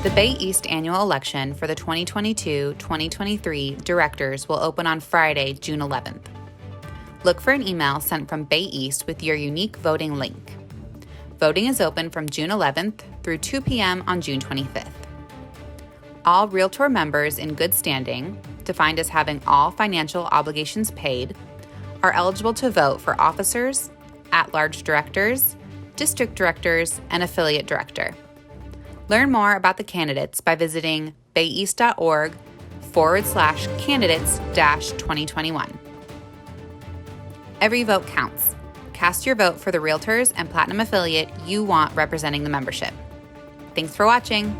The Bay East annual election for the 2022-2023 directors will open on Friday, June 11th. Look for an email sent from Bay East with your unique voting link. Voting is open from June 11th through 2 p.m. on June 25th. All Realtor members in good standing, defined as having all financial obligations paid, are eligible to vote for officers, at-large directors, district directors, and affiliate director. Learn more about the candidates by visiting bayeast.org/candidates-2021. Every vote counts. Cast your vote for the Realtors and Platinum affiliate you want representing the membership. Thanks for watching.